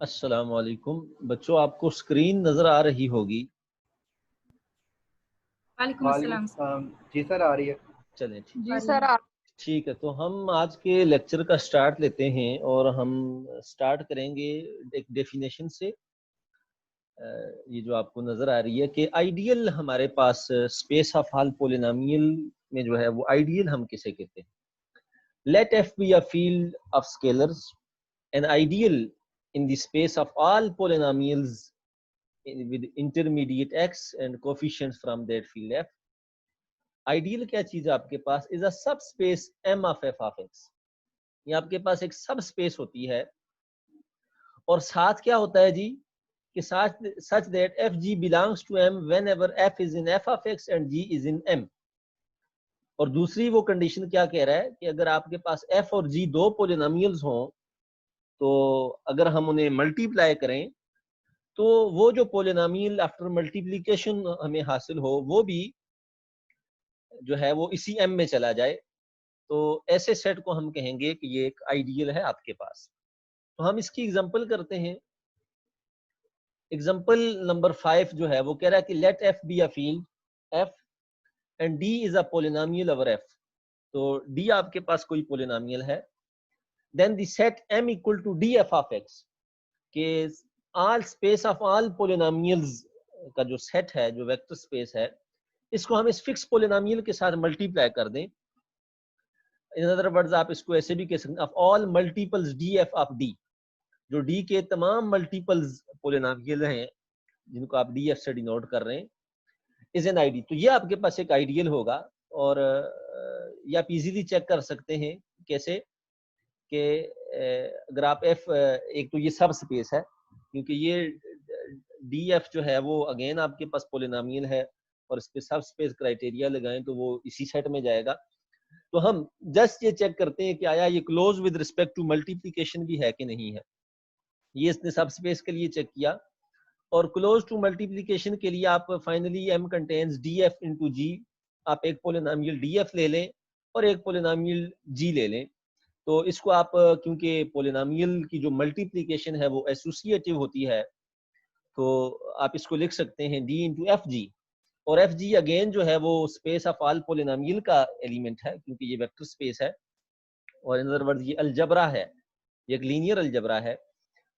अस्सलाम वालेकुम बच्चों, आपको स्क्रीन नजर आ रही होगी। वालेकुम अस्सलाम। जी सर, आ रही है। चलें जी सर। ठीक है, तो हम आज के लेक्चर का स्टार्ट लेते हैं और हम स्टार्ट करेंगे एक डेफिनेशन से। ये जो आपको नजर आ रही है कि आइडियल हमारे पास स्पेस ऑफ ऑल पोलिनोमियल में जो है वो आइडियल हम किसे कहते हैं। Let F be a field of scalars an ideal in the space of all polynomials with intermediate x and coefficients from that field f. Ideal क्या चीज है आपके पास? Is a subspace m of f of x। ये आपके पास एक सब space होती है और साथ क्या होता है जी कि such that F G belongs to m whenever f is in f of x and g is in m। और दूसरी वो कंडीशन क्या कह रहा है कि अगर आपके पास f और g दो पोलिनोमियल्स हों तो अगर हम उन्हें मल्टीप्लाई करें तो वो जो पोलिनोमियल आफ्टर मल्टीप्लिकेशन हमें हासिल हो वो भी जो है वो इसी m में चला जाए, तो ऐसे सेट को हम कहेंगे कि ये एक आइडियल है आपके पास। तो हम इसकी एग्जांपल करते हैं। एग्जांपल नंबर 5 जो है वो कह रहा है कि let f be a field f and d is a polynomial over f। तो d आपके पास कोई पोलिनोमियल है, then the set m equal to df of x के all space of all polynomials का जो सेट है, जो वेक्टर स्पेस है, इसको हम इस फिक्स पोलिनोमियल के साथ मल्टीप्लाई कर दें। इन अदर वर्ड्स आप इसको ऐसे भी कह सकते हैं, of all multiples df of d, जो d के तमाम मल्टीपल्स पोलिनोमियल हैं जिनको आप df से डिनोट कर रहे हैं, इज एन आइडियल। तो ये आपके पास एक आइडियल होगा। और ये आप इजीली चेक कर सकते हैं कैसे कि अगर आप f, एक तो ये सब स्पेस है क्योंकि ये df जो है वो अगेन आपके पास पोलिनोमियल है और इस पे सब स्पेस क्राइटेरिया लगाएं तो वो इसी सेट में जाएगा। तो हम जस्ट ये चेक करते हैं कि आया ये close with respect to multiplication भी है कि नहीं है। ये इसने सब स्पेस के लिए चेक किया और क्लोज टू मल्टीप्लिकेशन के लिए आप finally m contains df into g, आप एक पोलिनोमियल df ले लें और एक पोलिनोमियल g ले लें। तो इसको आप क्योंकि पोलिनोमियल की जो मल्टीप्लिकेशन है वो एसोसिएटिव होती है तो आप इसको लिख सकते हैं d इंटू एफ जी। और एफ जी अगेन जो है वो स्पेस ऑफ ऑल पोलिनोमियल का एलिमेंट है क्योंकि ये वेक्टर स्पेस है और इन अदर वर्ड्स ये अलजबरा है, ये एक लीनियर अलजबरा है।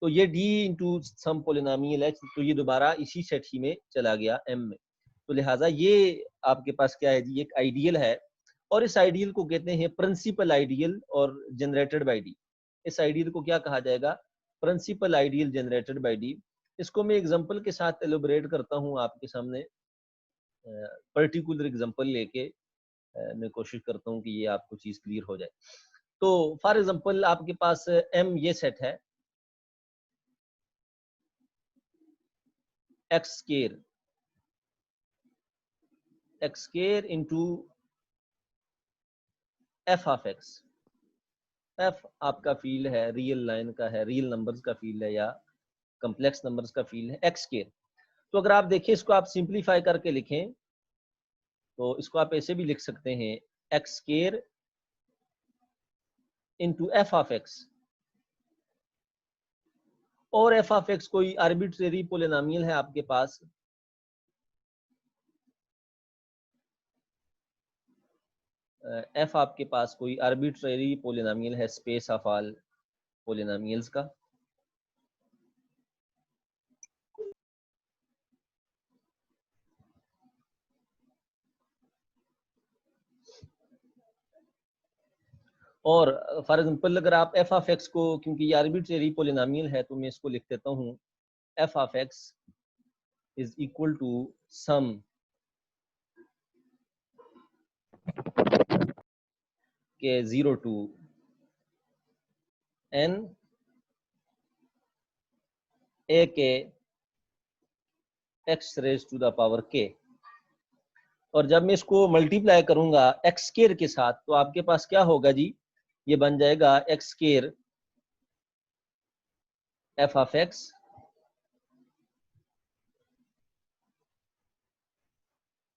तो ये d इंटू सम पोलिनोमियल है तो ये दोबारा इसी सेट ही में चला गया m में। तो लिहाजा ये आपके पास क्या है जी, एक आइडियल है और इस आइडियल को कहते हैं प्रिंसिपल आइडियल और जनरेटेड बाय d। इस आइडियल को क्या कहा जाएगा? Principal ideal generated by d। इसको मैं एग्जांपल के साथ एलोबरेट करता हूँ आपके सामने, पर्टिकुलर एग्जांपल लेके मैं कोशिश करता हूँ कि ये आपको चीज क्लियर हो जाए। तो फॉर एग्जांपल आपके पास m ये सेट है, x square into f of x। f आपका फील्ड है, रियल लाइन का है, रियल नंबर्स का फील्ड है या कम्प्लेक्स नंबर्स का फील्ड है, x स्केयर। तो अगर आप देखिए इसको आप सिंप्लीफाई करके लिखें तो इसको आप ऐसे भी लिख सकते हैं, x square into f of x। और f ऑफ x कोई आर्बिट्रेरी पोलिनोमियल है आपके पास, f आपके पास कोई आर्बिट्रेरी पोलिनोमियल है स्पेस ऑफ ऑल पोलिनोमियल्स का। और फॉर एग्जांपल अगर आप f ऑफ x को, क्योंकि ये आर्बिट्रेरी पोलिनोमियल है तो मैं इसको लिख देता हूँ f of x is equal to sum के 0 टू n a के x raise to the power k। और जब मैं इसको मल्टीप्लाई करूंगा x स्केयर के साथ तो आपके पास क्या होगा जी, ये बन जाएगा x square f of x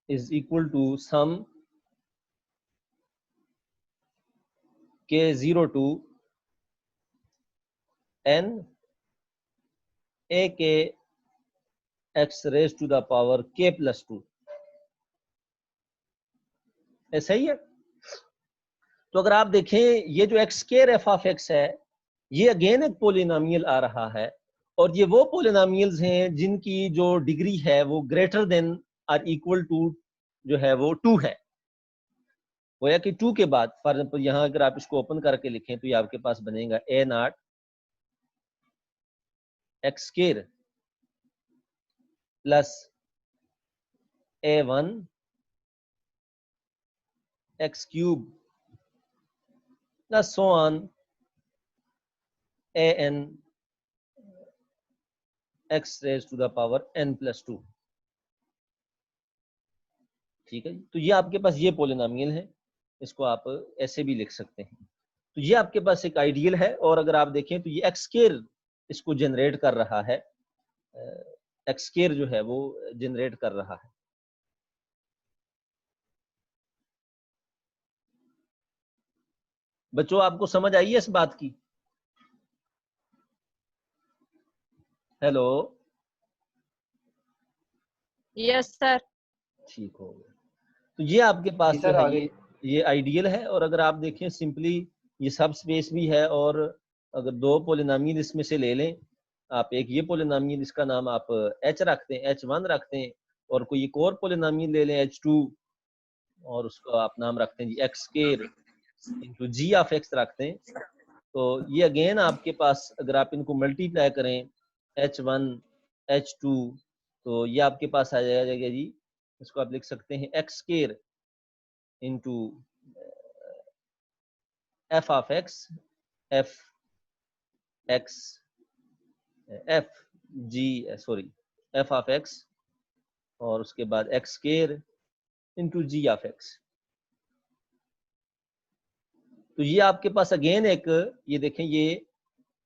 is equal to sum के 0 टू n a के x raise to the power k plus 2, ऐसा ही है। तो अगर आप देखें ये जो x square F of x है, ये अगेन एक पोलिनोमियल आ रहा है, और ये वो पोलिनोमियल्स हैं जिनकी जो डिग्री है वो ग्रेटर देन और इक्वल टू जो है वो 2 है। गोया कि 2 के बाद फॉर एग्जाम्पल यहाँ अगर आप इसको ओपन करके लिखें तो ये आपके पास बनेगा a not x square plus a1 x cube plus so on an x raise to the power n plus 2। ठीक है जी, तो ये आपके पास ये पोलिनोमियल है, इसको आप ऐसे भी लिख सकते हैं। तो ये आपके पास एक आइडियल है, और अगर आप देखें तो ये एक्स स्क्वायर इसको जनरेट कर रहा है, एक्स स्क्वायर जो है वो जनरेट कर रहा है। बच्चों आपको समझ आई है इस बात की? Hello, yes sir. ठीक हो गया। तो ये आपके पास जो सर है आगे ये आइडियल है, और अगर आप देखें सिंपली ये सब स्पेस भी है, और अगर दो पोलिनोमियल इसमें से ले लें आप, एक ये पोलिनोमियल इसका नाम आप h रखते हैं, h1 रखते हैं, और कोई एक और पोलिनोमियल ले लें h2, और उसको आप नाम रखते हैं g x square into ji of x रखते हैं, तो ये अगेन आपके पास अगर आप इनको मल्टीप्लाई करें h1 h2, तो ये आपके पास आ जाएगा जी, इसको आप लिख सकते हैं X square into F of X F X F G sorry F of X, और उसके बाद X square into ji of X. तो ये आपके पास अगेन एक, ये देखें ये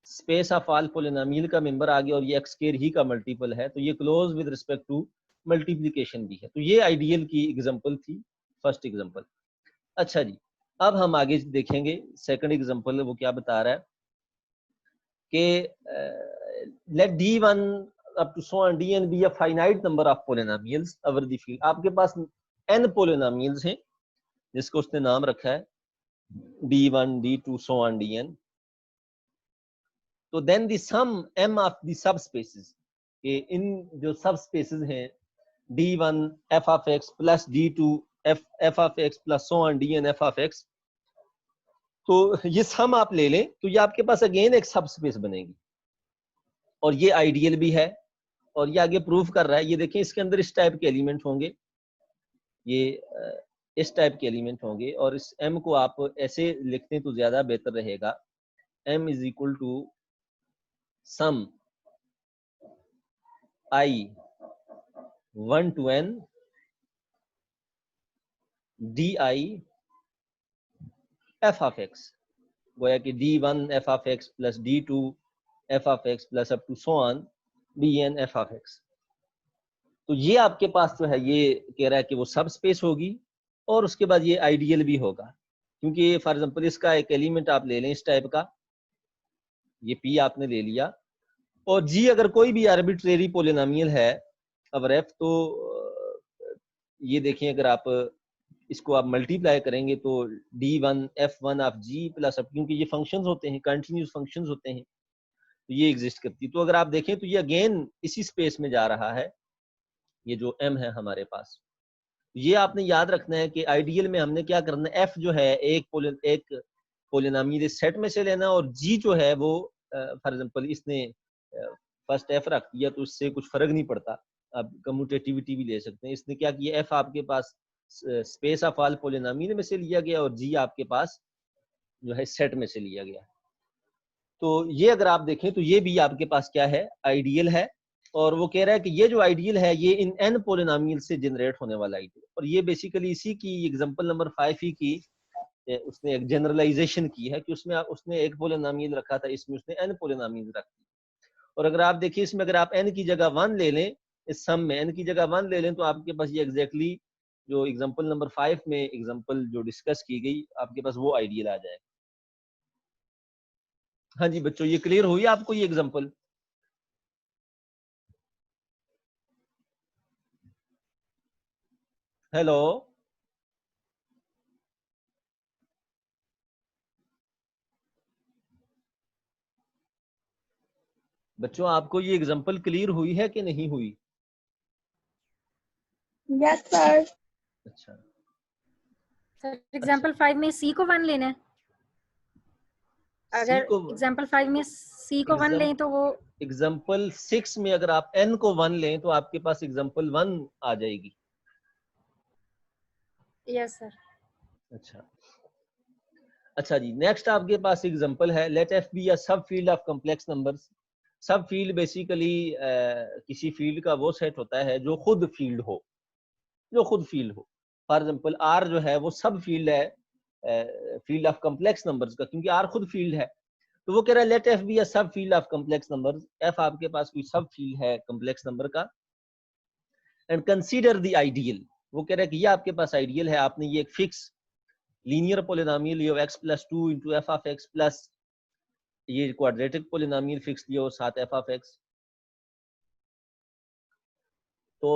स्पेस ऑफ ऑल पोलिनोमियल का मेंबर आ गया, और ये एक्स स्क्वायर ही का मल्टीपल है, तो ये close with respect to multiplication भी है। तो ये आइडियल की एग्जांपल थी, फर्स्ट एग्जांपल। अच्छा जी, अब हम आगे देखेंगे सेकंड एग्जांपल, वो क्या बता रहा है कि late d1 up to so on dn be a finite number of polynomials over the field। आपके पास n polynomials हैं जिसको उसने नाम रखा है d1 d2 so on dn। तो then the sum m of the subspaces, के इन जो सब स्पेसेस हैं d1 f of x plus d2 f of x plus so on dn f of x, तो ये सम आप ले लें तो ये आपके पास अगेन एक सब स्पेस बनेगी, और ये आइडियल भी है, और ये आगे प्रूफ कर रहा है। ये देखें इसके अंदर इस टाइप के एलिमेंट होंगे, ये इस टाइप के एलिमेंट होंगे, और इस m को आप ऐसे लिखते हैं तो ज्यादा बेहतर रहेगा, m is equal to sum i 1 to n di f of x, गोया कि d1 f of x plus d2 f of x plus up to so on dn f of x। तो ये आपके पास जो है ये कह रहा है कि वो सब स्पेस होगी, और उसके बाद ये आइडियल भी होगा, क्योंकि फॉर एग्जांपल इसका एक एलिमेंट आप ले लें इस टाइप का, ये p आपने ले लिया, और g अगर कोई भी आर्बिट्रेरी पोलिनोमियल है अवर f, तो ये देखें अगर आप इसको आप मल्टीप्लाई करेंगे तो d1 f1 of g plus अब, क्योंकि ये फंक्शंस होते हैं, कंटिन्यूस फंक्शंस होते हैं, तो ये एग्जिस्ट करती है। तो अगर आप देखें तो ये अगेन इसी स्पेस में जा रहा है, ये जो m है हमारे पास। ये आपने याद रखना है कि आइडियल में हमने क्या करना है, f जो है एक पोलिनोमियल सेट में से लेना, और g जो है वो फॉर एग्जांपल इसने फर्स्ट f रख दिया तो इससे कुछ फर्क नहीं पड़ता, आप कम्यूटेटिविटी भी ले सकते हैं। इसने क्या किया, f आपके पास स्पेस ऑफ ऑल पोलिनोमियल में से लिया गया, और g आपके पास जो है सेट में से लिया गया। तो ये अगर आप देखें तो ये भी आपके पास क्या है, आइडियल है, और वो कह रहा है कि ये जो आइडियल है ये इन n पोलिनोमियल से जनरेट होने वाला आइडियल, और ये बेसिकली इसी की एग्जांपल नंबर 5 ही की उसने एक जनरलाइजेशन की है, कि उसमें उसने एक पोलिनोमियल रखा था, इसमें उसने n पोलिनोमियल रख दी। और अगर आप देखिए इसमें अगर आप n की जगह 1 ले लें, इस सम में n की जगह 1 ले लें, तो आपके पास ये एग्जैक्टली जो एग्जांपल नंबर 5 में एग्जांपल जो डिस्कस की गई आपके पास वो आइडियल आ जाएगा। हाँ जी बच्चों, ये क्लियर हुई आपको ये एग्जांपल? हेलो बच्चों, आपको ये एग्जांपल क्लियर हुई है कि नहीं हुई? Yes sir. अच्छा सर एग्जाम्पल 5 में सी को 1 लेना है। सी अगर को एग्जाम्पल 5 में सी को 1 लें तो वो एग्जाम्पल 6 में अगर आप n को 1 लें तो आपके पास एग्जाम्पल 1 आ जाएगी। Yes sir. अच्छा अच्छा जी, नेक्स्ट आपके पास एग्जांपल है लेट एफ बी अ सब फील्ड ऑफ कॉम्प्लेक्स नंबर्स। सब फील्ड बेसिकली किसी फील्ड का वो सेट होता है जो खुद फील्ड हो, जो खुद फील्ड हो। फॉर एग्जांपल आर जो है वो सब फील्ड है फील्ड ऑफ कॉम्प्लेक्स नंबर्स का, क्योंकि आर खुद फील्ड है। तो वो कह रहा है लेट एफ बी अ सब field of complex numbers. F आपके पास कोई सब फील्ड है कॉम्प्लेक्स नंबर का। And consider the ideal. वो कह रहा है कि ये आपके पास आइडियल है। आपने ये एक fix linear polynomial Leo x plus 2 into F of x plus ये क्वाड्रेटिक पोलिनोमियल फिक्स लियो साथ एफ ऑफ एक्स। तो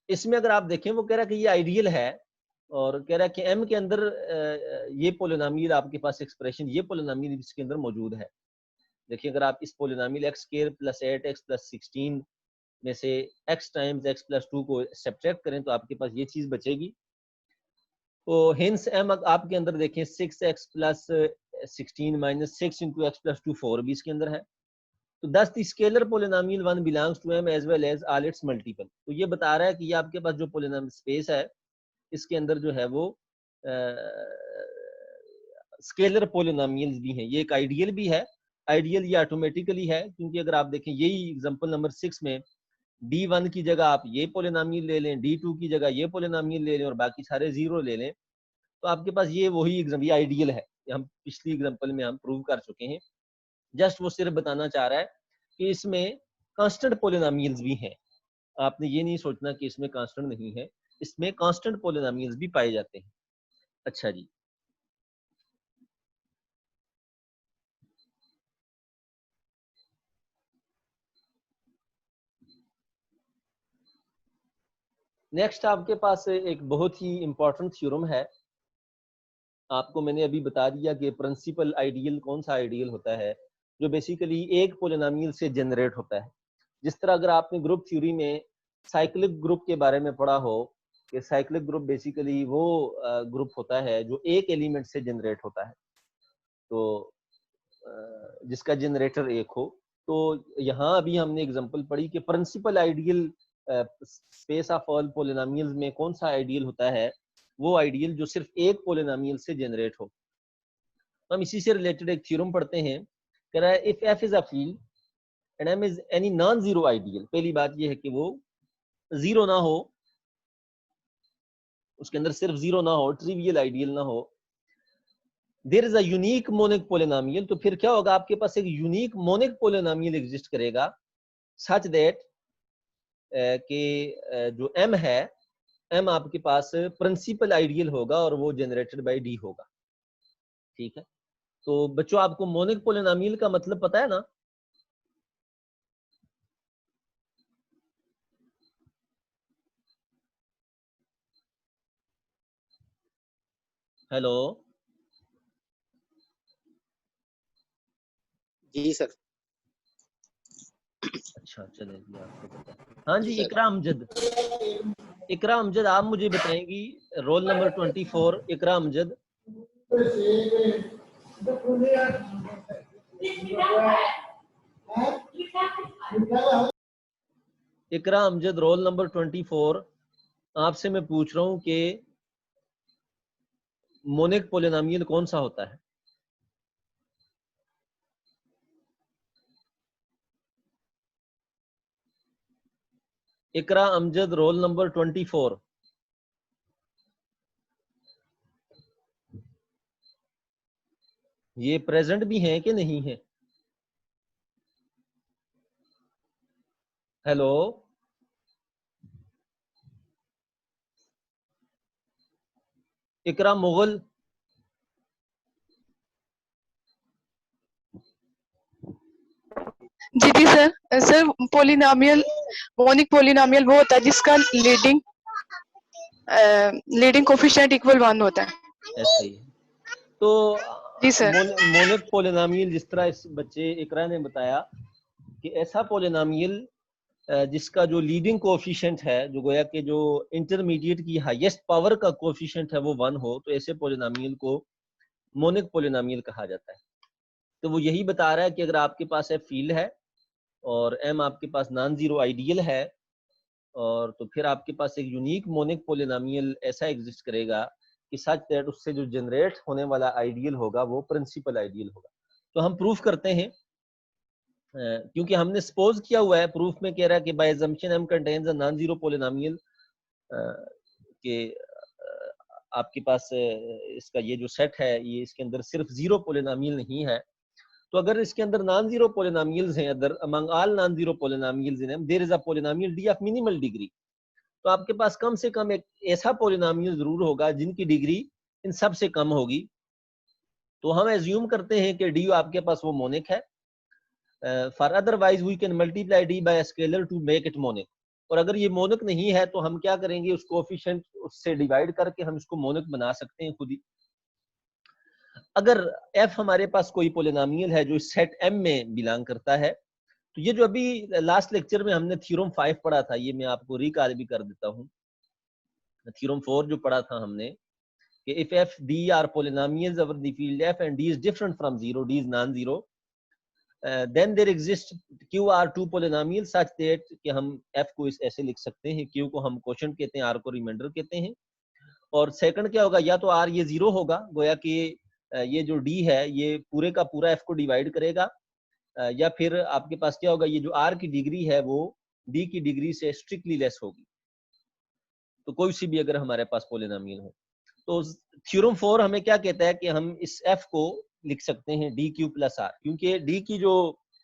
इसमें अगर आप देखें वो कह रहा है कि ये आइडियल है और कह रहा है कि m के अंदर ये पोलिनोमियल आपके पास एक्सप्रेशन ये पोलिनोमियल इसके अंदर मौजूद है। देखिए अगर आप इस polynomial x square plus 8x plus 16 में से x टाइम्स x प्लस 2 को सब्ट्रैक्ट करें तो आपके पास ये चीज बचेगी। तो हिंस m आपके अंदर देखें 6x plus 16 minus 6 into X plus 2 4 भी इसके अंदर है। तो thus the scalar polynomial one belongs to m as well as all its multiple. तो ये बता रहा है कि ये आपके पास जो पोलिनोमियल स्पेस है इसके अंदर जो है वो स्केलर पोलिनोमियल्स भी हैं। ये एक आइडियल भी है। आइडियल ये ऑटोमेटिकली है क्योंकि अगर आप देखें यही एग्जांपल नंबर 6 में d1 की जगह आप ये पोलिनोमियल ले लें, d2 की जगह ये पोलिनोमियल ले लें और बाकी सारे जीरो ले लें तो आपके पास ये वही एग्जाम ये आइडियल है। हम पिछली एग्जांपल में हम प्रूव कर चुके हैं। जस्ट वो सिर्फ बताना चाह रहा है कि इसमें कांस्टेंट पोलिनोमियल्स भी हैं। आपने ये नहीं सोचना कि इसमें कांस्टेंट नहीं है, इसमें कांस्टेंट पोलिनोमियल्स भी पाए जाते हैं। अच्छा जी, नेक्स्ट आपके पास एक बहुत ही इंपॉर्टेंट थ्योरम है। आपको मैंने अभी बता दिया कि प्रिंसिपल आइडियल कौन सा आइडियल होता है जो बेसिकली एक पोलिनोमियल से जनरेट होता है। जिस तरह अगर आपने ग्रुप थ्योरी में साइक्लिक ग्रुप के बारे में पढ़ा हो कि साइक्लिक ग्रुप बेसिकली वो ग्रुप होता है जो एक एलिमेंट से जनरेट होता है, तो जिसका जनरेटर एक हो। तो यहाँ अभी हमने एग्जांपल पढ़ी कि principal ideal space of all polynomials में कौन सा आइडियल होता है, वो आइडियल जो सिर्फ एक पोलिनोमियल से जनरेट हो। हम इसी से रिलेटेड एक थ्योरम पढ़ते हैं। कह रहा है if F is a field and M is any non zero ideal. पहली बात ये है कि वो जीरो ना हो, उसके अंदर सिर्फ जीरो ना हो, ट्रिवियल आइडियल ना हो। There is a unique monic polynomial. तो फिर क्या होगा, आपके पास एक यूनिक मोनिक पोलिनोमियल एग्जिस्ट करेगा सच दैट कि जो m है, m आपके पास प्रिंसिपल आइडियल होगा और वो जनरेटेड बाय d होगा। ठीक है, तो बच्चों आपको मोनिक पोलिनोमियल का मतलब पता है ना? हेलो जी सर। अच्छा चले जी, आपको पता है। हाँ जी जी, सर। इकरा अमजद, इकरा अमजद आप मुझे बताएंगी रोल नंबर 24। इकरा अमजद, इकरा अमजद रोल नंबर 24। आपसे मैं पूछ रहा हूँ कि मोनिक पोलिनोमियल कौन सा होता है? Iqra Amjad roll number 24। ये प्रेजेंट भी हैं कि नहीं है? हेलो इकरा मुगल, जी जी sir. Sir polynomial, monic polynomial वो होता है जिसका लीडिंग कोफिशिएंट इक्वल 1 होता है। ऐसा ही है। तो जी सर। मोनिक पोलिनोमियल, जिस तरह इस बच्चे इकरा ने बताया कि ऐसा पोलिनोमियल जिसका जो लीडिंग कोएफिशिएंट है, जो गोया कि जो इंटरमीडिएट की हाईएस्ट पावर का कोएफिशिएंट है वो 1 हो, तो ऐसे पोलिनोमियल को मोनिक पोलिनोमियल कहा जाता है। तो वो यही बता रहा है कि अगर आपके पास एफ फील्ड है और एम आपके पास नॉन जीरो आइडियल है, और तो फिर आपके पास एक यूनिक मोनिक पोलिनोमियल ऐसा एग्जिस्ट करेगा कि सच दैट उससे जो जनरेट होने वाला आइडियल होगा वो प्रिंसिपल आइडियल होगा। तो हम प्रूफ करते हैं, क्योंकि हमने सपोज किया हुआ है, प्रूफ में कह रहा है कि by assumption M contains a non zero polynomial, कि आपके पास इसका ये जो सेट है ये इसके अंदर सिर्फ जीरो पोलिनोमियल नहीं है। तो अगर इसके अंदर नॉन जीरो पोलिनोमियल्स हैं, other among all non zero polynomials in their is a polynomial D of minimal degree, तो आपके पास कम से कम एक ऐसा पोलिनोमियल जरूर होगा जिनकी डिग्री इन सब से कम होगी। तो हम एज्यूम करते हैं कि डी आपके पास वो मोनिक है। For otherwise we can multiply D by scalar to make it monic. और अगर ये मोनिक नहीं है तो हम क्या करेंगे, उस कोएफिशिएंट उससे डिवाइड करके हम इसको मोनिक बना सकते हैं खुद ही। अगर एफ हमारे पास कोई पोलिनोमियल है जो इस सेट एम में बिलोंग करता है, तो ये जो अभी लास्ट लेक्चर में हमने थ्योरम 5 पढ़ा था, ये मैं आपको रिकॉल भी कर देता हूँ। थ्योरम 4 जो पढ़ा था हमने कि if F D are polynomials over the field F and D is different from zero, D is non zero, then there exist Q R two polynomial such that कि हम एफ को इस ऐसे लिख सकते हैं, क्यू को हम क्वोशंट कहते हैं, आर को रिमाइंडर कहते हैं। और सेकंड क्या होगा, या तो आर ये जीरो होगा, गोया कि ये जो डी है ये पूरे का पूरा एफ को डिवाइड करेगा, या फिर आपके पास क्या होगा, ये जो आर की डिग्री है वो डी की डिग्री से स्ट्रिक्टली लेस होगी। तो कोई सी भी अगर हमारे पास पोलिनोमियल हो, तो थ्योरम 4 हमें क्या कहता है कि हम इस एफ को लिख सकते हैं डी क्यू प्लस आर, क्योंकि डी की जो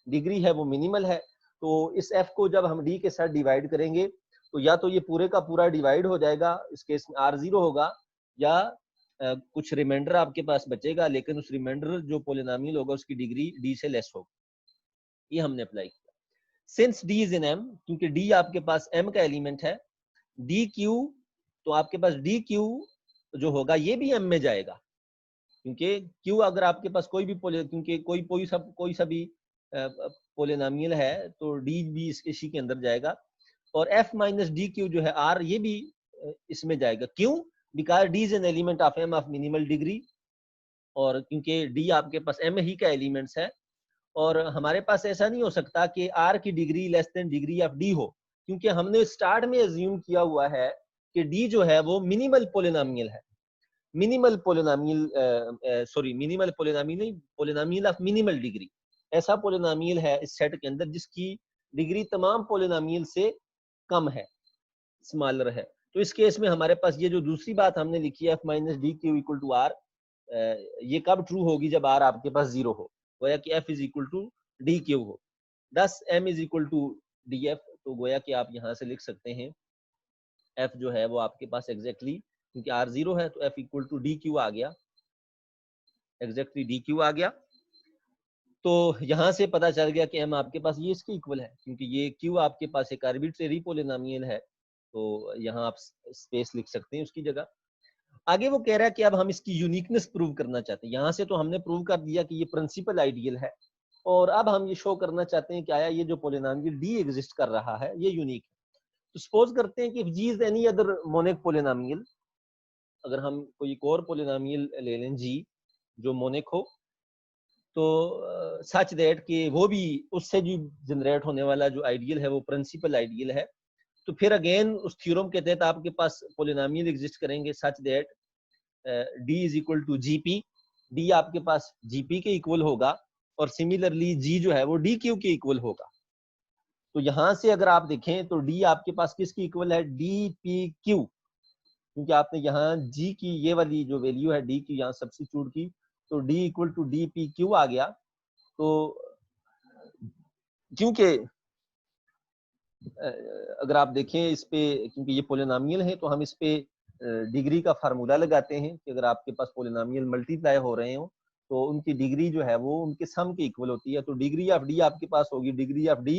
डिग्री है वो मिनिमल है। तो इस एफ को जब हम डी के साथ डिवाइड करेंगे तो या तो ये पूरे का पूरा डिवाइड हो जाएगा, इस केस में आर जीरो होगा, या कुछ रिमाइंडर आपके पास बचेगा, लेकिन उस रिमाइंडर जो पोलिनोमियल होगा उसकी डिग्री डी से लेस होगी। ये हमने अप्लाई किया। Since D is in M, क्योंकि डी आपके पास एम का एलिमेंट है, डी क्यू, तो आपके पास डी क्यू जो होगा ये भी एम में जाएगा, क्योंकि क्यू अगर आपके पास कोई भी क्योंकि कोई सा भी पोलिनोमियल है तो डी भी इसी के अंदर जाएगा। और एफ माइनस डी क्यू जो है आर, ये भी इसमें जाएगा। क्यों? Because D is an element of M of minimal degree, और क्योंकि डी आपके पास एम ही का एलिमेंट्स है, और हमारे पास ऐसा नहीं हो सकता कि आर की degree less than degree of D हो, क्योंकि हमने स्टार्ट में अज्यूम किया हुआ है कि डी जो है वो मिनिमल पोलिनोमियल है। मिनिमल पोलिनोमियल मिनिमल पोलिनोमियल नहीं, पोलिनोमियल ऑफ मिनिमल डिग्री, ऐसा पोलिनोमियल है इस सेट के अंदर जिसकी डिग्री तमाम पोलिनोमियल से कम है, स्मॉलर है। तो इस केस में हमारे पास ये जो दूसरी बात हमने लिखी है, F minus D Q equal to R, ये कब ट्रू होगी, जब आर आपके पास जीरो हो, गोया कि F is equal to D Q हो। Thus M is equal to D F, तो गोया कि आप यहाँ से लिख सकते हैं एफ जो है वो आपके पास एग्जैक्टली, क्योंकि आर जीरो है तो f equal to D q आ गया, एग्जैक्टली डी क्यू आ गया। तो यहाँ से पता चल गया कि एम आपके पास ये इसके इक्वल है, क्योंकि ये क्यू आपके पास एक आर्बिट्रेरी पोलिनोमियल है, तो यहाँ आप स्पेस लिख सकते हैं उसकी जगह। आगे वो कह रहा है कि अब हम इसकी यूनिकनेस प्रूव करना चाहते हैं। यहाँ से तो हमने प्रूव कर दिया कि ये प्रिंसिपल आइडियल है, और अब हम ये शो करना चाहते हैं कि आया ये जो पोलिनोमियल डी एग्जिस्ट कर रहा है ये यूनिक है। तो सपोज करते हैं कि g is any other monic polynomial, अगर हम कोई एक और पोलिनोमियल ले लें जी जो मोनिक हो, तो सच दैट कि वो भी उससे जो जनरेट होने वाला जो आइडियल है वो प्रिंसिपल आइडियल है। तो फिर अगेन उस थ्योरम के तहत आपके पास पोलिनोमियल एग्जिस्ट करेंगे such that D is equal to GP, D आपके पास जीपी के इक्वल होगा, और सिमिलरली जी जो है वो डी क्यू के इक्वल होगा। तो यहां से अगर आप देखें तो डी आपके पास किसकी इक्वल है, डी पी क्यू, क्योंकि आपने यहाँ जी की ये वाली जो वैल्यू है डी की यहाँ सब्स्टिट्यूट की, तो d equal to d p q आ गया। तो क्योंकि अगर आप देखें इस पे, क्योंकि ये पोलिनोमियल है तो हम इस पे डिग्री का फार्मूला लगाते हैं कि अगर आपके पास पोलिनोमियल मल्टीप्लाई हो रहे हो तो उनकी डिग्री जो है वो उनके सम के इक्वल होती है। तो डिग्री ऑफ डी आपके पास होगी degree of D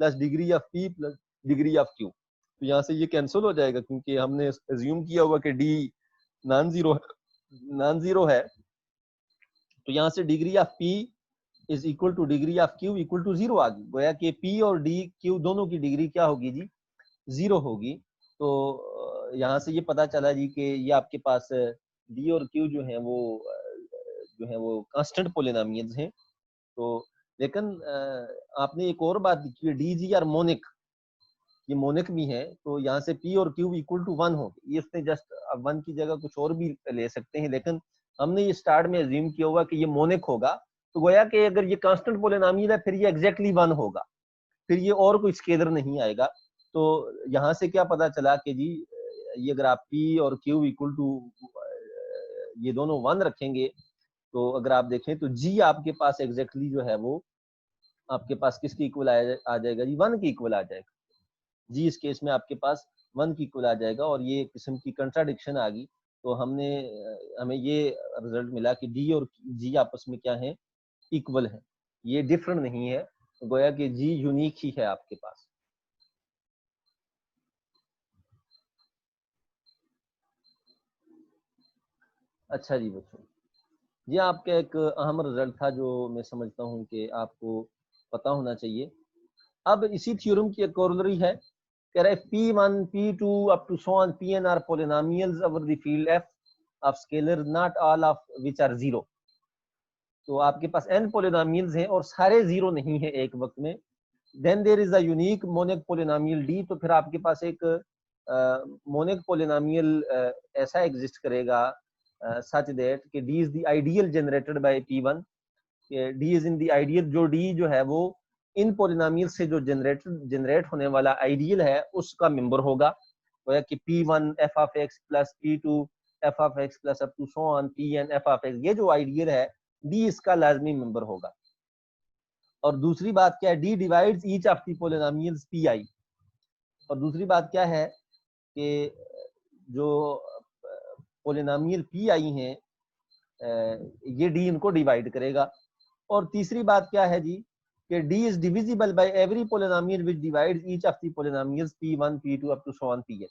plus degree of P plus degree of Q. तो यहाँ से ये कैंसिल हो जाएगा क्योंकि हमने एज्यूम किया हुआ कि डी नॉन जीरो है। तो यहाँ से degree of P is equal to degree of Q equal to 0 आ गई। गोया कि पी और डी क्यू दोनों की डिग्री क्या होगी जी, 0 होगी। तो यहाँ से ये पता चला जी कि ये आपके पास डी और क्यू जो है वो कांस्टेंट पोलिनोमियल्स हैं। तो लेकिन आपने एक और बात लिखी है डी जी आर मोनिक, ये मोनिक भी है। तो यहाँ से पी और क्यू इक्वल टू 1 हो, ये उसने जस्ट 1 की जगह कुछ और भी ले सकते हैं, लेकिन हमने ये स्टार्ट में अज्यूम किया हुआ कि ये मोनिक होगा। तो गोया कि अगर ये कांस्टेंट पोलिनोमियल है फिर ये एग्जैक्टली 1 होगा, फिर ये और कोई स्केलर नहीं आएगा। तो यहाँ से क्या पता चला कि जी ये अगर आप पी और क्यू इक्वल टू ये दोनों 1 रखेंगे तो अगर आप देखें तो जी आपके पास एग्जैक्टली जो है वो आपके पास किसकी इक्वल आ जाएगा जी, 1 की इक्वल आ जाएगा। जी इस केस में आपके पास 1 की इक्वल आ जाएगा और ये किस्म की कंट्राडिक्शन आ गई। तो हमें ये रिजल्ट मिला कि डी और जी आपस में क्या है, इक्वल है, ये डिफरेंट नहीं है। गोया कि जी यूनिक ही है आपके पास। अच्छा जी बच्चों, ये आपका एक अहम रिजल्ट था जो मैं समझता हूँ कि आपको पता होना चाहिए। अब इसी थ्योरम की एक कोरोलरी है, कह रहा है P1, P2 up to so on Pn are polynomials over the field F of scalar not all of which are 0। तो आपके पास n polynomials हैं और सारे 0 नहीं है एक वक्त में। Then there is a unique monic polynomial D। तो फिर आपके पास एक monic polynomial ऐसा एग्जिस्ट करेगा such that कि D is the ideal generated by P1। D is in the ideal, जो D जो है वो इन पोलिनोमियल से जो जनरेट होने वाला आइडियल है उसका मेंबर होगा। तो कि P1 f of x plus P2 f of x plus up to so on Pn f of x, ये जो आइडियल है D इसका लाजमी मेंबर होगा। और दूसरी बात क्या है, D divides each of the polynomials Pi। और दूसरी बात क्या है कि जो पोलिनोमियल Pi हैं ये D इनको डिवाइड करेगा। और तीसरी बात क्या है जी कि D is divisible by every polynomial which divides each of the polynomials P1, P2 up to so on Pn।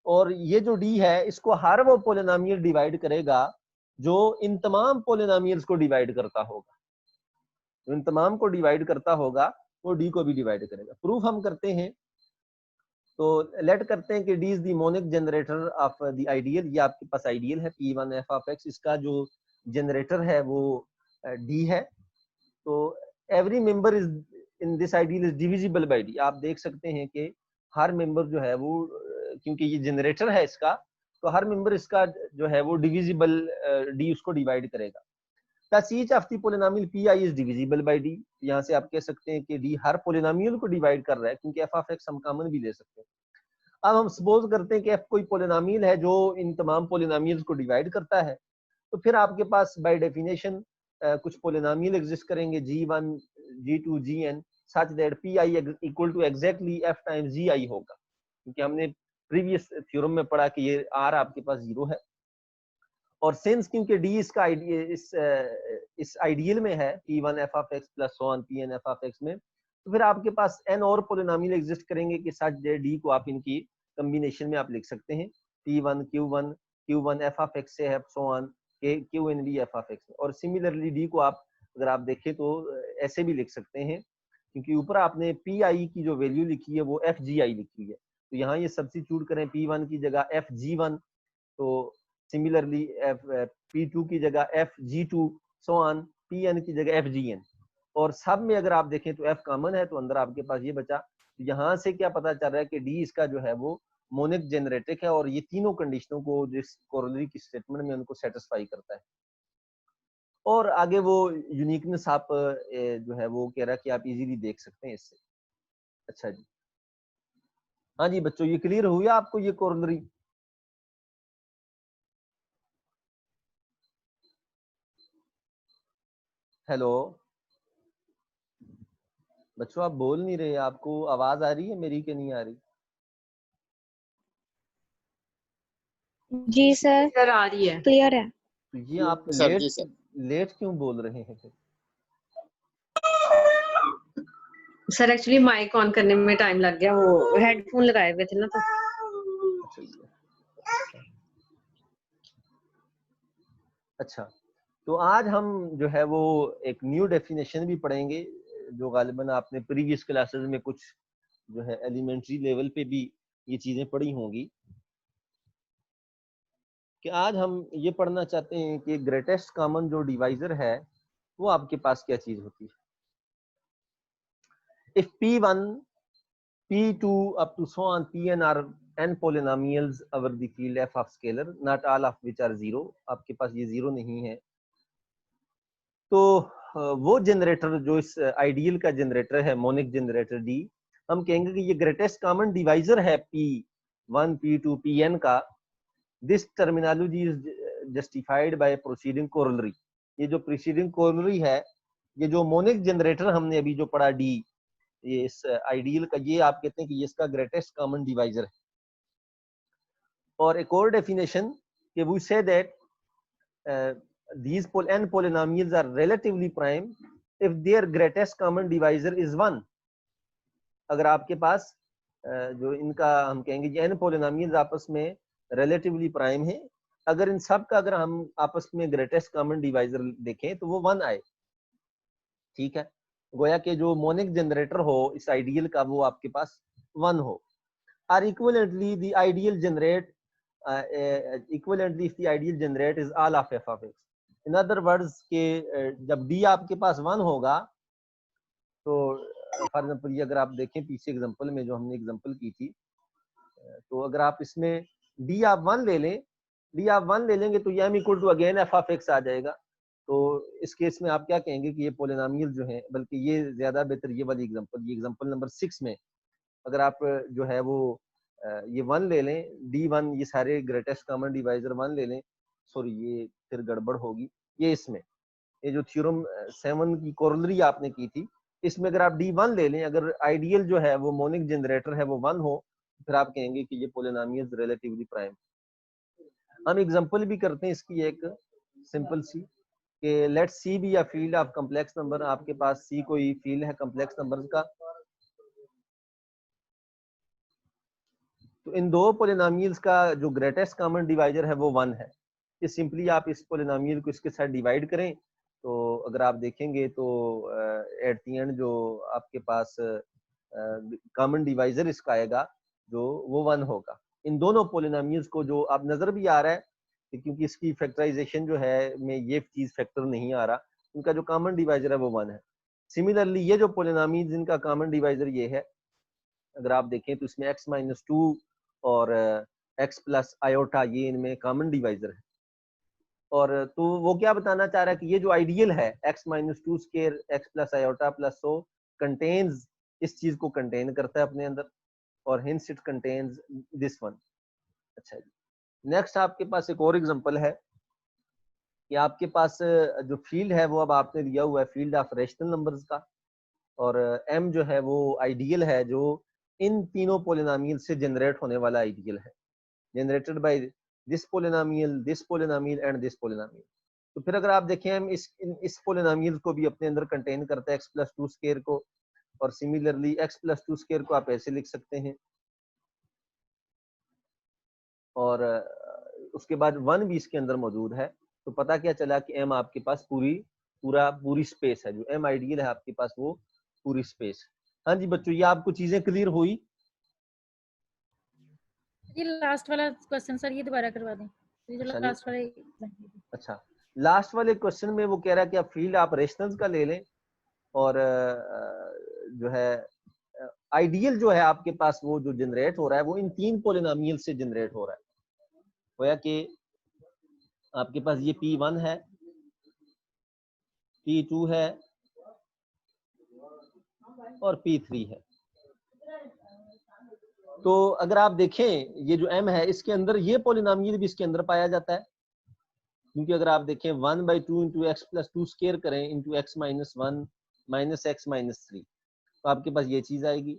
और ये जो D है इसको हर वो पोलिनोमियल डिवाइड करेगा जो इन तमाम पोलिनोमियल्स को डिवाइड करता होगा। तो इन तमाम को डिवाइड करता होगा वो D को भी डिवाइड करेगा। प्रूफ हम करते हैं, तो लेट करते हैं कि D is the monic generator of the ideal। ये आपके पास आइडियल है P1 f of x, इसका जो जनरेटर है वो D है। तो every member is in this ideal is divisible by D. आप देख सकते हैं कि हर मेंबर जो है वो, क्योंकि ये जनरेटर है इसका, तो हर मेंबर इसका जो है वो डिविजिबल डी उसको डिवाइड करेगा। Thus each of the polynomial Pi is divisible by D। यहाँ से आप कह सकते हैं कि D हर पोलिनोमियल को डिवाइड कर रहा है क्योंकि f of x हम कॉमन भी ले सकते हैं। अब हम सपोज करते हैं कि f कोई पोलिनोमियल है जो इन तमाम पोलिनोमियल्स को डिवाइड करता है, तो फिर आपके पास बाय डेफिनेशन कुछ पोलिनोमियल एग्जिस्ट करेंगे G1, G2, Gn such that Pi equal to exactly f times Gi होगा, क्योंकि हमने प्रीवियस थ्योरम में पढ़ा कि ये R आपके पास 0 है। और सिंस क्योंकि D इसका इस आइडियल में है P1 f of x plus so on Pn f of x में, तो फिर आपके पास n और पोलिनोमियल एग्जिस्ट करेंगे कि सच दैट D को आप इनकी कॉम्बिनेशन में आप लिख सकते हैं P1 Q1 f of x से है so on Qn भी f of x। और सिमिलरली D को आप अगर आप देखें तो ऐसे भी लिख सकते हैं, क्योंकि ऊपर आपने Pi की जो वैल्यू लिखी है वो FGI लिखी है, तो यहाँ ये सब्स्टिट्यूट करें P1 की जगह FG1, तो सिमिलरली P2 की जगह FG2 सो ऑन Pn की जगह FGN। और सब में अगर आप देखें तो F कॉमन है, तो अंदर आपके पास ये बचा। यहाँ से क्या पता चल रहा है कि D इसका जो है वो मोनिक जेनरेटिक है और ये तीनों कंडीशनों को जिस कोरोलरी की स्टेटमेंट में उनको सेटिस्फाई करता है। और आगे वो यूनिकनेस आप जो है वो कह रहा है कि आप इजीली देख सकते हैं इससे। अच्छा जी, हाँ जी बच्चों, ये क्लियर हुआ आपको ये कोरोलरी? हेलो बच्चों, आप बोल नहीं रहे, आपको आवाज आ रही है मेरी कि नहीं आ रही? जी सर, सर आ रही है, क्लियर है। तो ये आप लेट लेट क्यों बोल रहे हैं फिर? सर एक्चुअली माइक ऑन करने में टाइम लग गया, वो हेडफोन लगाए हुए थे ना तो। अच्छा, तो आज हम जो है वो एक न्यू डेफिनेशन भी पढ़ेंगे, जो गालिबन आपने प्रीवियस क्लासेस में कुछ जो है एलिमेंट्री लेवल पे भी ये चीजें पढ़ी होंगी। कि आज हम ये पढ़ना चाहते हैं कि ग्रेटेस्ट कॉमन जो डिवाइजर है वो आपके पास क्या चीज होती है। If P1, P2 up to so on Pn are n polynomials over the field f of scalar, not all of which are zero, आपके पास ये जीरो नहीं है, तो वो जनरेटर जो इस आइडियल का जनरेटर है, मोनिक जनरेटर D, हम कहेंगे कि ये ग्रेटेस्ट कॉमन डिवाइजर है P1, P2, Pn का। This terminology is justified by proceeding corollary. ये जो प्रीसीडिंग कोरोलरी है, ये जो मोनिक जनरेटर हमने अभी जो पढ़ा D, ये इस आइडियल का, ये आप कहते हैं कि ये इसका ग्रेटेस्ट कॉमन डिवाइजर है। और एक और डेफिनेशन कि we say that these n polynomials are relatively prime if their greatest common divisor is 1। अगर आपके पास जो इनका हम कहेंगे ये n polynomials आपस में relatively prime है, अगर इन सब का अगर हम आपस में ग्रेटेस्ट कॉमन डिवाइजर देखें तो वो 1 आए। ठीक है, गोया के जो मोनिक जनरेटर हो इस आइडियल का वो आपके पास 1 हो। और equivalently the ideal generate equivalently if the ideal generate is all of f of x। In other words के जब D आपके पास 1 होगा तो फॉर एग्जांपल ये अगर आप देखें पीछे एग्जांपल में जो हमने एग्जांपल की थी, तो अगर आप इसमें D आप 1 ले लें, D आप 1 ले लेंगे तो ये m equal to again f of x आ जाएगा। तो इस केस में आप क्या कहेंगे कि ये पोलिनोमियल जो है, बल्कि ये ज्यादा बेहतर ये वाली एग्जांपल, ये एग्जांपल नंबर 6 में अगर आप जो है वो ये 1 ले लें, D1, ये सारे ग्रेटेस्ट कॉमन डिवाइजर 1 ले लें, सॉरी ये फिर गड़बड़ होगी, ये इसमें ये जो थ्योरम 7 की कोरोलरी आपने की थी, इसमें अगर आप D1 ले लें, अगर आइडियल जो है वो मोनिक जनरेटर है वो 1 हो, फिर आप कहेंगे कि ये पोलिनोमियल्स रिलेटिवली प्राइम। हम एग्जांपल भी करते हैं इसकी एक सिंपल सी, कि let C be a field of complex number. आपके पास C कोई फील्ड है कॉम्प्लेक्स नंबर्स का, तो इन दो पोलिनोमियल्स का जो ग्रेटेस्ट कॉमन डिवाइजर है वो 1 है। ये सिंपली आप इस पोलिनोमियल को इसके साथ डिवाइड करें, तो अगर आप देखेंगे तो एट द एंड जो आपके पास कॉमन डिवाइजर इसका आएगा जो वो 1 होगा। इन दोनों पोलिनोमियल्स को जो आप नजर भी आ रहा है कि क्योंकि इसकी फैक्टराइजेशन जो है में ये चीज फैक्टर नहीं आ रहा, इनका जो कॉमन डिवाइजर है वो 1 है। सिमिलरली ये जो पोलिनोमियल्स इनका कॉमन डिवाइजर ये है, अगर आप देखें तो इसमें x-2 और x प्लस आयोटा ये इनमें कॉमन डिवाइजर है। और तो वो क्या बताना चाह रहा है कि ये जो आइडियल है x-2 square x plus iota plus so contains, इस चीज को कंटेन करता है अपने अंदर, और hints it contains this one. अच्छा जी, नेक्स्ट आपके पास एक और एग्जांपल है कि आपके पास जो फील्ड है वो अब आपने दिया हुआ है फील्ड ऑफ रेशनल नंबर्स का, और m जो है वो आइडियल है जो इन तीनों पोलिनोमियल से जनरेट होने वाला आइडियल है, generated by this polynomial and this polynomial. तो फिर अगर आप देखें हम इस पोलिनोमियल को भी अपने अंदर कंटेन करता है x+2 स्क्वायर को, और सिमिलरली x+2 स्क्वायर को आप ऐसे लिख सकते हैं, और उसके बाद 1 भी इसके अंदर मौजूद है। तो पता क्या चला कि m आपके पास पूरी स्पेस है, जो m आइडियल है आपके पास वो पूरी स्पेस। हाँ जी बच्चों, ये आपको चीजें क्लियर हुई? ये लास्ट वाला क्वेश्चन सर ये दोबारा करवा दें, ये जो लास्ट वाला। अच्छा, लास्ट वाले क्वेश्चन में वो कह रहा है कि आप फील्ड आप रेशनल्स का ले लें, और जो है आइडियल जो है आपके पास वो जो जनरेट हो रहा है वो इन तीन पोलिनोमियल से जनरेट हो रहा है। गोया कि आपके पास ये P1 है, P2 है और P3 है। तो अगर आप देखें ये जो m है इसके अंदर ये पोलिनोमियल भी इसके अंदर पाया जाता है, क्योंकि अगर आप देखें 1/2 इंटू x+2 स्क्वायर करें इंटू x-1 माइनस x-3, तो आपके पास ये चीज आएगी।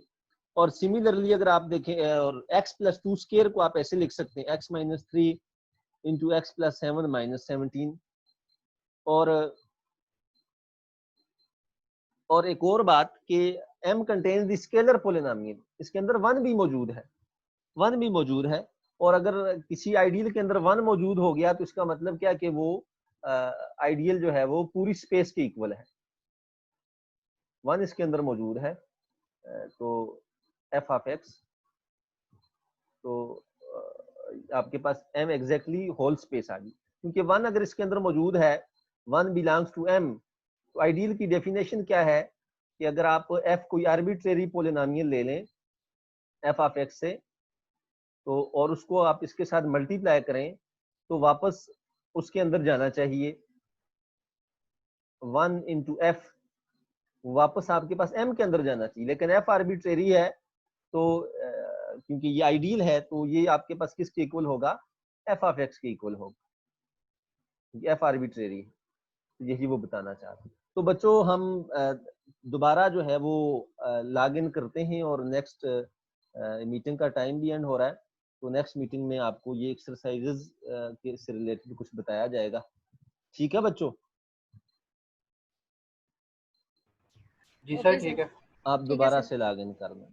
और सिमिलरली अगर आप देखें और x+2 स्क्वायर को आप ऐसे लिख सकते हैं x-3 इंटू x+7 माइनस 17, और एक और बात कि m contains the scalar polynomial, इसके अंदर 1 भी मौजूद है, 1 भी मौजूद है। और अगर किसी आइडियल के अंदर 1 मौजूद हो गया तो इसका मतलब क्या कि वो आइडियल जो है वो पूरी स्पेस के इक्वल है। 1 इसके अंदर मौजूद है तो f ऑफ x, तो आपके पास m एग्जैक्टली होल स्पेस आ गई, क्योंकि 1 अगर इसके अंदर मौजूद है, 1 बिलोंग्स टू m, तो आइडियल की डेफिनेशन क्या है कि अगर आप f कोई आर्बिट्रेरी पॉलिनोमियल ले लें f ऑफ x से, तो और उसको आप इसके साथ मल्टीप्लाई करें तो वापस उसके अंदर जाना चाहिए 1 इंटू f, वापस आपके पास m के अंदर जाना चाहिए। लेकिन f आर्बिट्रेरी है तो क्योंकि ये आइडियल है तो ये आपके पास किसके इक्वल होगा, f ऑफ x के इक्वल होगा, f आर्बिट्रेरी है। यही वो बताना चाहते हैं। तो बच्चों हम दोबारा जो है वो लॉग इन करते हैं और नेक्स्ट मीटिंग का टाइम भी एंड हो रहा है, तो नेक्स्ट मीटिंग में आपको ये एक्सरसाइजेज के से रिलेटेड कुछ बताया जाएगा। ठीक है बच्चों? जी सर, ठीक है। आप दोबारा से लॉग इन कर लें।